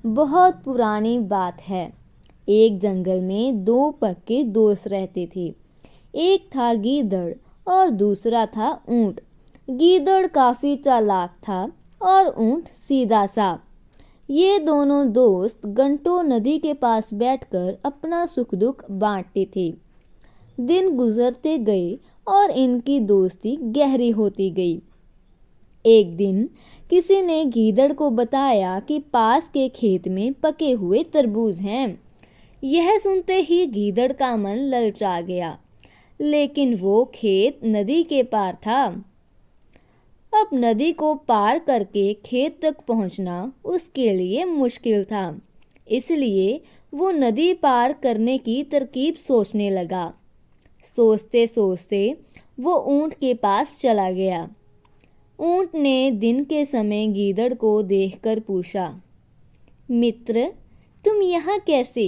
बहुत पुरानी बात है। एक जंगल में दो पक्के दोस्त रहते थे। एक था गीदड़ और दूसरा था ऊंट। गीदड़ काफी चालाक था और ऊंट सीधा सा। ये दोनों दोस्त घंटों नदी के पास बैठकर अपना सुख दुख बांटते थे। दिन गुजरते गए और इनकी दोस्ती गहरी होती गई। एक दिन किसी ने गीदड़ को बताया कि पास के खेत में पके हुए तरबूज हैं। यह सुनते ही गीदड़ का मन ललचा गया, लेकिन वो खेत नदी के पार था। अब नदी को पार करके खेत तक पहुंचना उसके लिए मुश्किल था, इसलिए वो नदी पार करने की तरकीब सोचने लगा। सोचते सोचते वो ऊंट के पास चला गया। ऊंट ने दिन के समय गीदड़ को देखकर पूछा, मित्र, तुम यहाँ कैसे?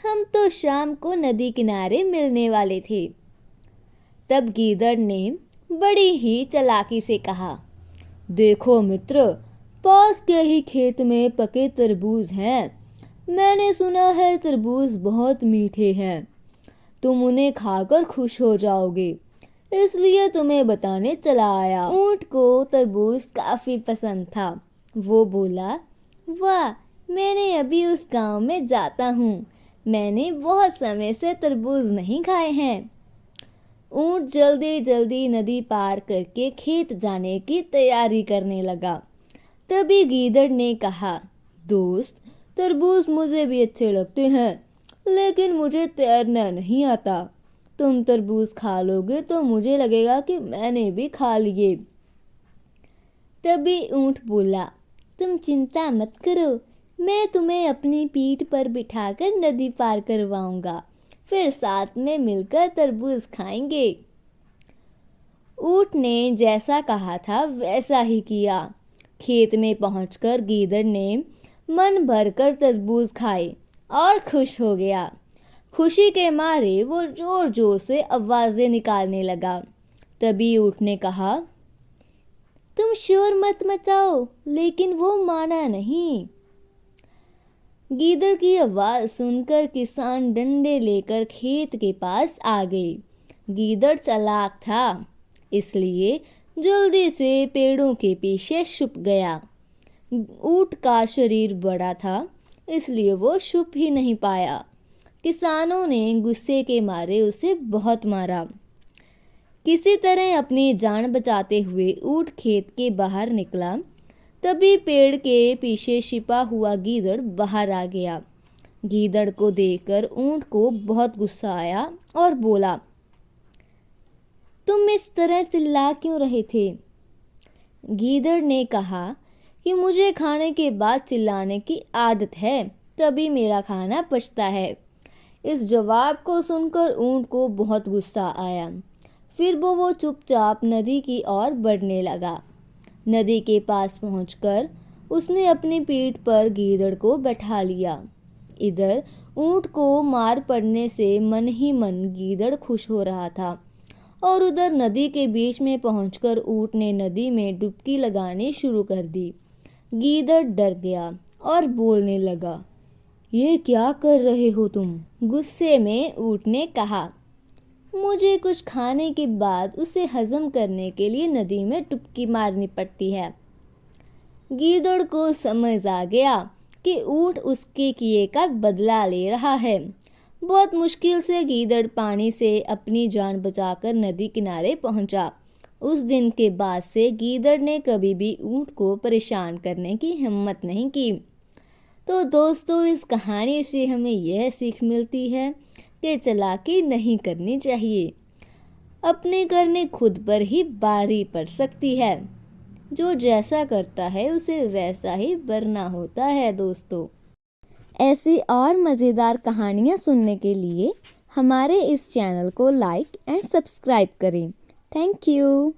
हम तो शाम को नदी किनारे मिलने वाले थे। तब गीदड़ ने बड़ी ही चालाकी से कहा, देखो मित्र, पास के ही खेत में पके तरबूज हैं। मैंने सुना है तरबूज बहुत मीठे हैं। तुम उन्हें खाकर खुश हो जाओगे, इसलिए तुम्हें बताने चला आया। ऊंट को तरबूज काफी पसंद था। वो बोला, वाह, मैंने अभी उस गांव में जाता हूँ। मैंने बहुत समय से तरबूज नहीं खाए हैं। ऊंट जल्दी जल्दी नदी पार करके खेत जाने की तैयारी करने लगा। तभी गीदड़ ने कहा, दोस्त, तरबूज मुझे भी अच्छे लगते हैं, लेकिन मुझे तैरना नहीं आता। तुम तरबूज खा लोगे तो मुझे लगेगा कि मैंने भी खा लिए। तभी ऊंट बोला, तुम चिंता मत करो, मैं तुम्हें अपनी पीठ पर बिठाकर नदी पार करवाऊंगा। फिर साथ में मिलकर तरबूज खाएंगे। ऊंट ने जैसा कहा था वैसा ही किया। खेत में पहुंचकर गीदड़ ने मन भरकर तरबूज खाए और खुश हो गया। खुशी के मारे वो जोर जोर से आवाजें निकालने लगा। तभी ऊंट ने कहा, तुम शोर मत मचाओ, लेकिन वो माना नहीं। गीदड़ की आवाज सुनकर किसान डंडे लेकर खेत के पास आ गए। गीदड़ चालाक था, इसलिए जल्दी से पेड़ों के पीछे छुप गया। ऊंट का शरीर बड़ा था, इसलिए वो छुप ही नहीं पाया। किसानों ने गुस्से के मारे उसे बहुत मारा। किसी तरह अपनी जान बचाते हुए ऊंट खेत के बाहर निकला। तभी पेड़ के पीछे छिपा हुआ गीदड़ बाहर आ गया। गीदड़ को देखकर ऊंट को बहुत गुस्सा आया और बोला, तुम इस तरह चिल्ला क्यों रहे थे? गीदड़ ने कहा कि मुझे खाने के बाद चिल्लाने की आदत है, तभी मेरा खाना पचता है। इस जवाब को सुनकर ऊंट को बहुत गुस्सा आया। फिर वो चुपचाप नदी की ओर बढ़ने लगा। नदी के पास पहुंचकर उसने अपनी पीठ पर गीदड़ को बैठा लिया। इधर ऊंट को मार पड़ने से मन ही मन गीदड़ खुश हो रहा था और उधर नदी के बीच में पहुंचकर ऊंट ने नदी में डुबकी लगानी शुरू कर दी। गीदड़ डर गया और बोलने लगा, ये क्या कर रहे हो तुम? गुस्से में ऊंट ने कहा, मुझे कुछ खाने के बाद उसे हजम करने के लिए नदी में डुबकी मारनी पड़ती है। गीदड़ को समझ आ गया कि ऊंट उसके किए का बदला ले रहा है। बहुत मुश्किल से गीदड़ पानी से अपनी जान बचाकर नदी किनारे पहुंचा। उस दिन के बाद से गीदड़ ने कभी भी ऊंट को परेशान करने की हिम्मत नहीं की। तो दोस्तों, इस कहानी से हमें यह सीख मिलती है कि चालाकी नहीं करनी चाहिए। अपने करने खुद पर ही बारी पड़ सकती है। जो जैसा करता है उसे वैसा ही बरना होता है। दोस्तों, ऐसी और मज़ेदार कहानियाँ सुनने के लिए हमारे इस चैनल को लाइक एंड सब्सक्राइब करें। Thank you.